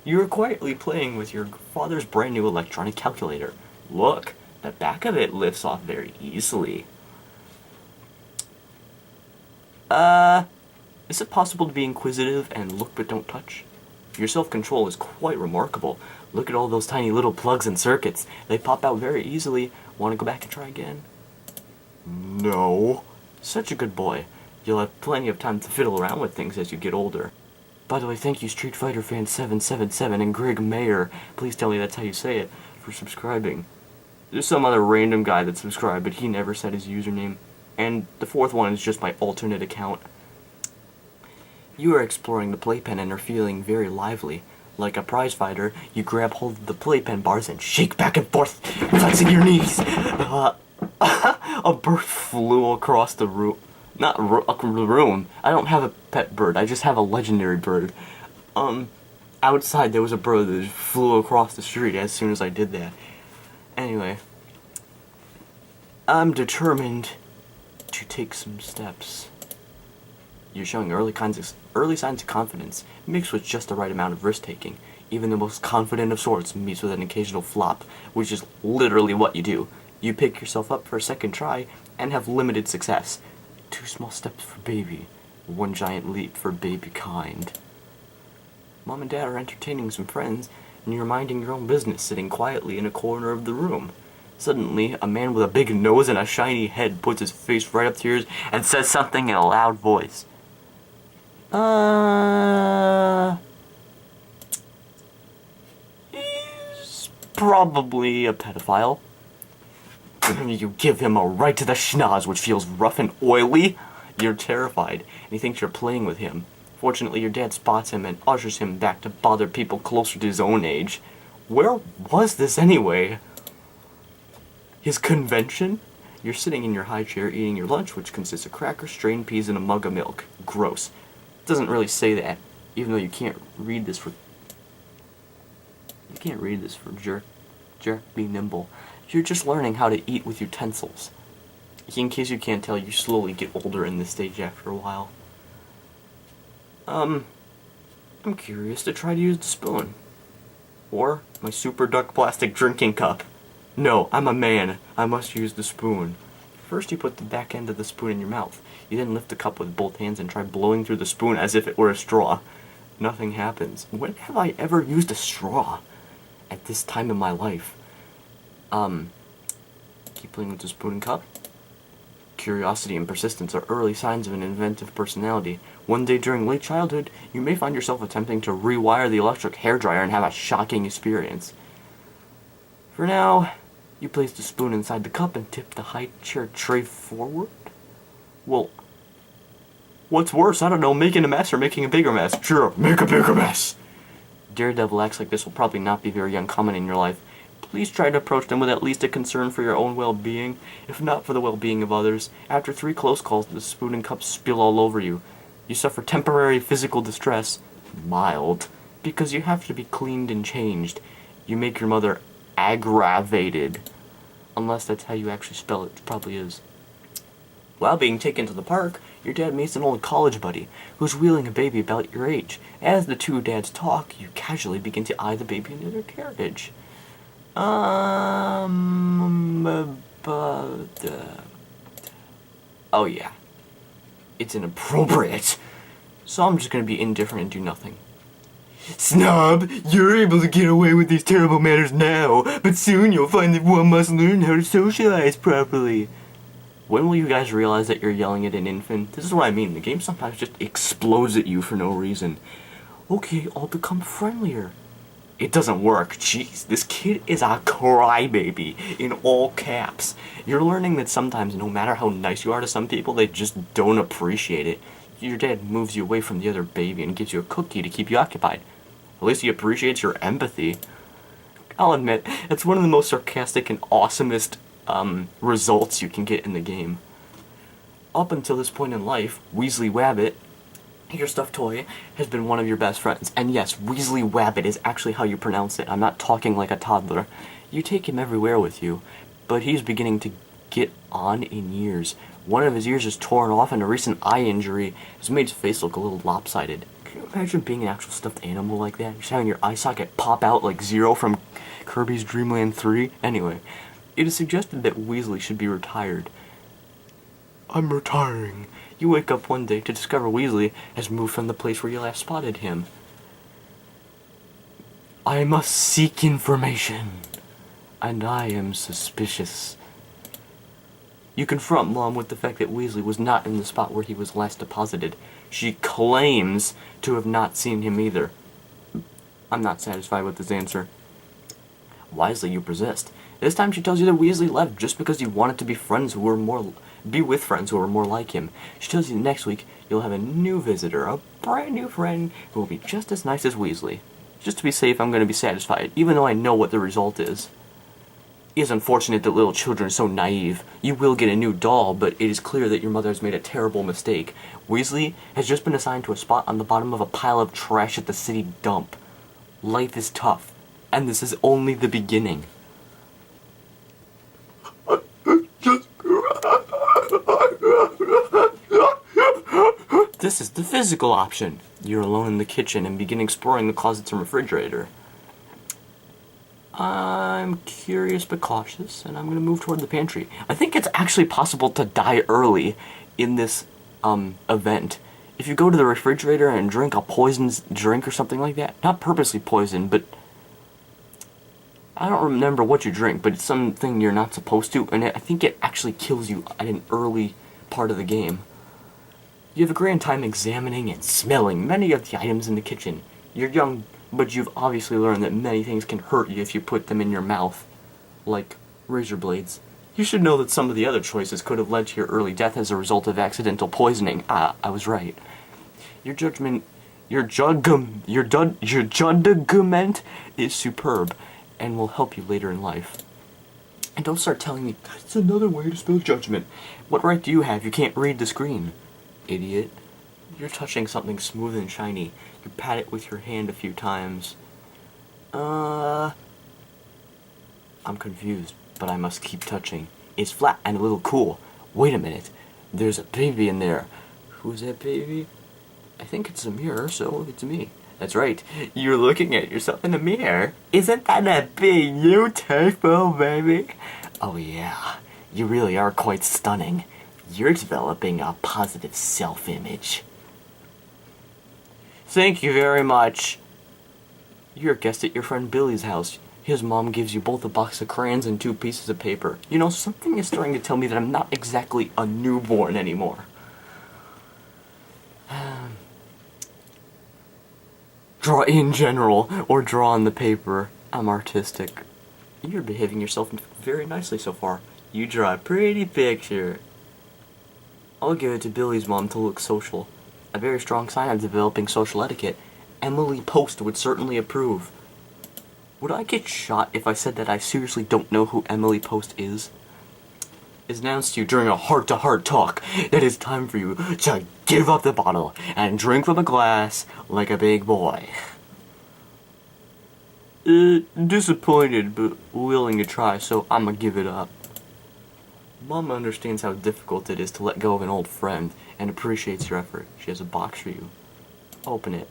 You are quietly playing with your father's brand new electronic calculator. Look, the back of it lifts off very easily. Is it possible to be inquisitive and look but don't touch? Your self-control is quite remarkable. Look at all those tiny little plugs and circuits. They pop out very easily. Want to go back and try again? No. Such a good boy. You'll have plenty of time to fiddle around with things as you get older. By the way, thank you Street Fighter Fan 777 and Greg Mayer, please tell me that's how you say it, for subscribing. There's some other random guy that subscribed, but he never said his username. And the fourth one is just my alternate account. You are exploring the playpen and are feeling very lively. Like a prize fighter, you grab hold of the playpen bars and shake back and forth, flexing your knees. A bird flew across the room. Not the room. I don't have a pet bird. I just have a legendary bird. Outside there was a bird that flew across the street as soon as I did that. Anyway, I'm determined to take some steps. You're showing early signs of confidence, mixed with just the right amount of risk-taking. Even the most confident of sorts meets with an occasional flop, which is literally what you do. You pick yourself up for a second try and have limited success. 2 small steps for baby, 1 giant leap for baby kind. Mom and Dad are entertaining some friends, and you're minding your own business, sitting quietly in a corner of the room. Suddenly, a man with a big nose and a shiny head puts his face right up to yours and says something in a loud voice. He's probably a pedophile. You give him a right to the schnoz, which feels rough and oily. You're terrified, and he thinks you're playing with him. Fortunately, your dad spots him and ushers him back to bother people closer to his own age. Where was this anyway? His convention? You're sitting in your high chair eating your lunch, which consists of crackers, strained peas, and a mug of milk. Gross. It doesn't really say that, even though you can't read this for... jerk be nimble. You're just learning how to eat with utensils. In case you can't tell, you slowly get older in this stage after a while. I'm curious to try to use the spoon. Or my super duck plastic drinking cup. No, I'm a man. I must use the spoon. First you put the back end of the spoon in your mouth. You then lift the cup with both hands and try blowing through the spoon as if it were a straw. Nothing happens. When have I ever used a straw? At this time in my life. Keep playing with the spoon and cup. Curiosity and persistence are early signs of an inventive personality. One day during late childhood, you may find yourself attempting to rewire the electric hairdryer and have a shocking experience. For now, you place the spoon inside the cup and tip the high chair tray forward? Well, what's worse? I don't know, making a mess or making a bigger mess? Sure, make a bigger mess! Daredevil acts like this will probably not be very uncommon in your life. Please try to approach them with at least a concern for your own well-being, if not for the well-being of others. After 3 close calls, the spoon and cup spill all over you. You suffer temporary physical distress, mild, because you have to be cleaned and changed. You make your mother aggravated. Unless that's how you actually spell it, it probably is. While being taken to the park, your dad meets an old college buddy who's wheeling a baby about your age. As the 2 dads talk, you casually begin to eye the baby into their carriage. Oh yeah. It's inappropriate. So I'm just gonna be indifferent and do nothing. Snob, you're able to get away with these terrible manners now, but soon you'll find that one must learn how to socialize properly. When will you guys realize that you're yelling at an infant? This is what I mean. The game sometimes just explodes at you for no reason. Okay, I'll become friendlier. It doesn't work. Jeez, this kid is a crybaby in all caps. You're learning that sometimes, no matter how nice you are to some people, they just don't appreciate it. Your dad moves you away from the other baby and gives you a cookie to keep you occupied. At least he appreciates your empathy. I'll admit, it's one of the most sarcastic and awesomest results you can get in the game. Up until this point in life, Weasley Wabbit, your stuffed toy, has been one of your best friends. And yes, Weasley Wabbit is actually how you pronounce it. I'm not talking like a toddler. You take him everywhere with you, but he's beginning to get on in years. One of his ears is torn off and a recent eye injury has made his face look a little lopsided. Can you imagine being an actual stuffed animal like that? Just having your eye socket pop out like Zero from Kirby's Dream Land 3? Anyway, it is suggested that Weasley should be retired. I'm retiring. You wake up one day to discover Weasley has moved from the place where you last spotted him. I must seek information, and I am suspicious. You confront Mom with the fact that Weasley was not in the spot where he was last deposited. She claims to have not seen him either. I'm not satisfied with this answer. Wisely, you persist. This time she tells you that Weasley left just because he wanted to be with friends who were more like him. She tells you next week you'll have a new visitor, a brand new friend who will be just as nice as Weasley. Just to be safe, I'm going to be satisfied, even though I know what the result is. It is unfortunate that little children are so naive. You will get a new doll, but it is clear that your mother has made a terrible mistake. Weasley has just been assigned to a spot on the bottom of a pile of trash at the city dump. Life is tough, and this is only the beginning. This is the physical option. You're alone in the kitchen and begin exploring the closets and refrigerator. I'm curious but cautious, and I'm going to move toward the pantry. I think it's actually possible to die early in this event. If you go to the refrigerator and drink a poisoned drink or something like that, not purposely poisoned, but I don't remember what you drink, but it's something you're not supposed to, and I think it actually kills you at an early part of the game. You have a grand time examining and smelling many of the items in the kitchen. You're young, but you've obviously learned that many things can hurt you if you put them in your mouth, like razor blades. You should know that some of the other choices could have led to your early death as a result of accidental poisoning. I was right. Your judgment is superb and will help you later in life. And don't start telling me that's another way to spell judgment. What right do you have? You can't read the screen, idiot. You're touching something smooth and shiny. You pat it with your hand a few times. I'm confused, but I must keep touching. It's flat and a little cool. Wait a minute. There's a baby in there. Who's that baby? I think it's a mirror, so it's me. That's right. You're looking at yourself in a mirror. Isn't that a beautiful baby? Oh yeah. You really are quite stunning. You're developing a positive self-image. Thank you very much. You're a guest at your friend Billy's house. His mom gives you both a box of crayons and 2 pieces of paper. You know, something is starting to tell me that I'm not exactly a newborn anymore. Draw in general, or draw on the paper. I'm artistic. You're behaving yourself very nicely so far. You draw a pretty picture. I'll give it to Billy's mom to look social. A very strong sign of developing social etiquette. Emily Post would certainly approve. Would I get shot if I said that I seriously don't know who Emily Post is? It's announced to you during a heart-to-heart talk that it's time for you to give up the bottle and drink from a glass like a big boy. Disappointed, but willing to try, so I'ma give it up. Mom understands how difficult it is to let go of an old friend and appreciates your effort. She has a box for you. Open it.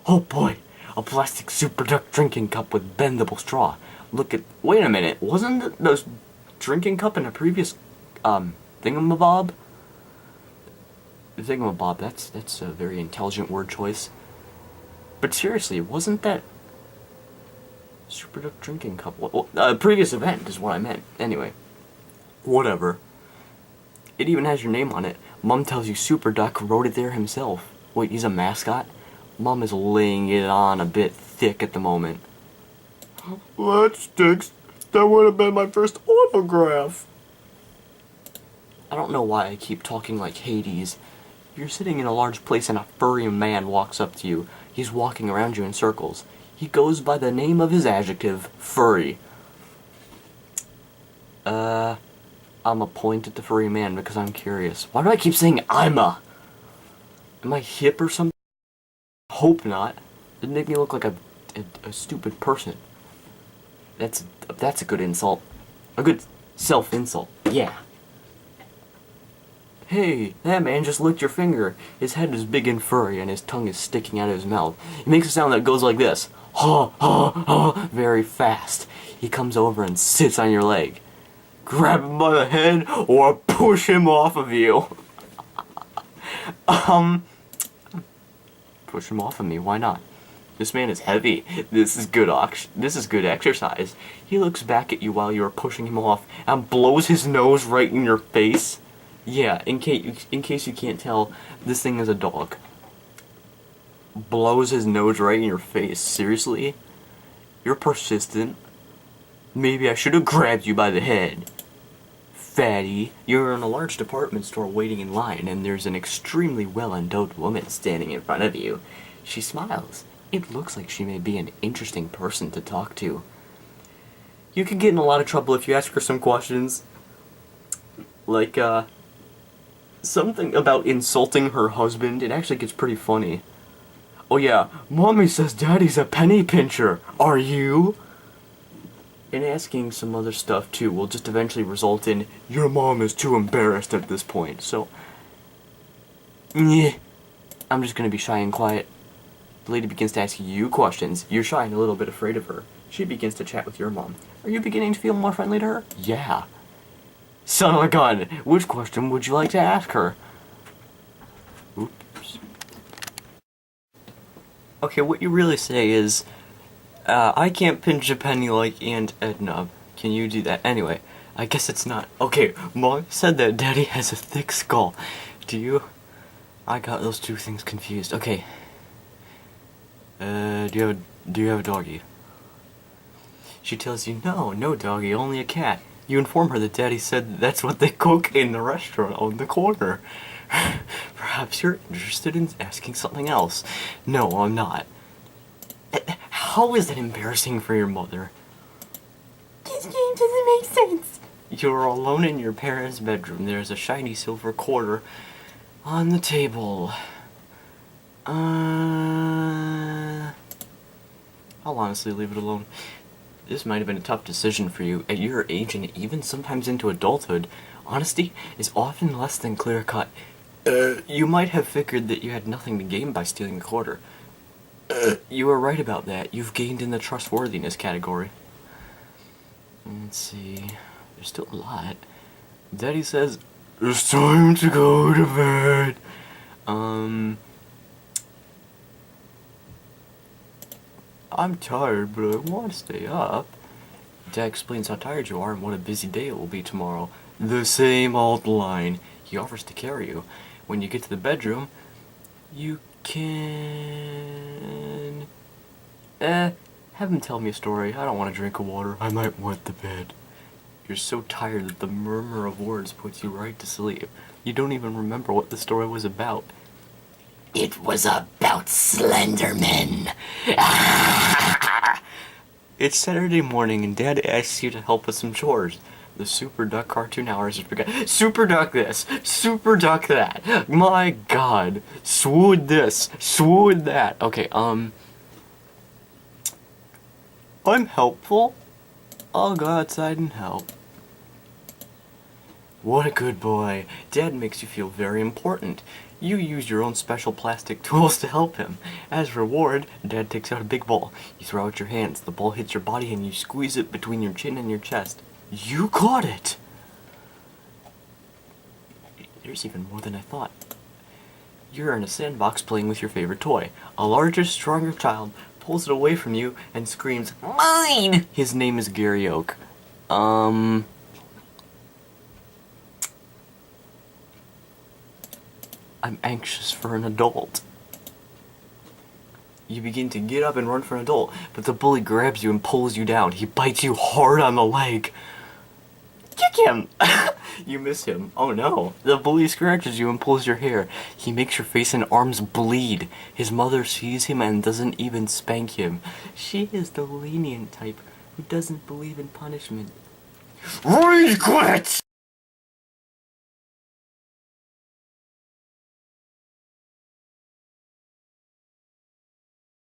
Oh boy! A plastic Super Duck drinking cup with bendable straw. Wait a minute, wasn't the drinking cup in a previous, thingamabob? Thingamabob, that's a very intelligent word choice. But seriously, wasn't that Super Duck drinking cup? Previous event is what I meant. Anyway. Whatever. It even has your name on it. Mom tells you Super Duck wrote it there himself. Wait, he's a mascot? Mom is laying it on a bit thick at the moment. That stinks. That would have been my first autograph. I don't know why I keep talking like Hades. You're sitting in a large place and a furry man walks up to you. He's walking around you in circles. He goes by the name of his adjective, furry. I'ma point at the furry man because I'm curious. Why do I keep saying I'ma? Am I hip or something? Hope not. It'd make me look like a stupid person. That's a good insult. A good self-insult. Yeah. Hey, that man just licked your finger. His head is big and furry and his tongue is sticking out of his mouth. He makes a sound that goes like this. Ha, ha, ha, very fast. He comes over and sits on your leg. Grab him by the head or push him off of you. Push him off of me, why not? This man is heavy. This is good exercise. He looks back at you while you are pushing him off and blows his nose right in your face. Yeah, in case you can't tell, this thing is a dog. Blows his nose right in your face. Seriously? You're persistent. Maybe I should have grabbed you by the head. Fatty. You're in a large department store waiting in line, and there's an extremely well-endowed woman standing in front of you. She smiles. It looks like she may be an interesting person to talk to. You can get in a lot of trouble if you ask her some questions. Like, something about insulting her husband. It actually gets pretty funny. Oh yeah, Mommy says Daddy's a penny pincher. Are you? And asking some other stuff too will just eventually result in, your mom is too embarrassed at this point. So, yeah, I'm just gonna be shy and quiet. The lady begins to ask you questions. You're shy and a little bit afraid of her. She begins to chat with your mom. Are you beginning to feel more friendly to her? Yeah. Son of a gun, which question would you like to ask her? Oops. Okay, what you really say is, I can't pinch a penny like Aunt Edna. Can you do that? Anyway, I guess it's not. Okay, Mom said that Daddy has a thick skull. Do you? I got those two things confused. Okay. Do you have a doggy? She tells you, no doggy, only a cat. You inform her that Daddy said that's what they cook in the restaurant on the corner. Perhaps you're interested in asking something else. No, I'm not. How is that embarrassing for your mother? This game doesn't make sense. You're alone in your parents' bedroom. There's a shiny silver quarter on the table. I'll honestly leave it alone. This might have been a tough decision for you. At your age and even sometimes into adulthood, honesty is often less than clear-cut. You might have figured that you had nothing to gain by stealing the quarter. You were right about that. You've gained in the trustworthiness category. Let's see. There's still a lot. Daddy says, it's time to go to bed. I'm tired, but I want to stay up. Dad explains how tired you are and what a busy day it will be tomorrow. The same old line. He offers to carry you. When you get to the bedroom, you can... have him tell me a story. I don't want a drink of water. I might want the bed. You're so tired that the murmur of words puts you right to sleep. You don't even remember what the story was about. It was about Slenderman. It's Saturday morning and Dad asks you to help with some chores. The Super Duck cartoon hours have begun. Super Duck this, Super Duck that. My God, swoon this, swoon that. Okay, I'm helpful. I'll go outside and help. What a good boy. Dad makes you feel very important. You use your own special plastic tools to help him. As reward, Dad takes out a big ball. You throw out your hands. The ball hits your body and you squeeze it between your chin and your chest. You caught it! There's even more than I thought. You're in a sandbox playing with your favorite toy. A larger, stronger child pulls it away from you and screams, "Mine!" His name is Gary Oak. I'm anxious for an adult. You begin to get up and run for an adult, but the bully grabs you and pulls you down. He bites you hard on the leg. Kick him! You miss him. Oh no. The bully scratches you and pulls your hair. He makes your face and arms bleed. His mother sees him and doesn't even spank him. She is the lenient type who doesn't believe in punishment. Rage quit!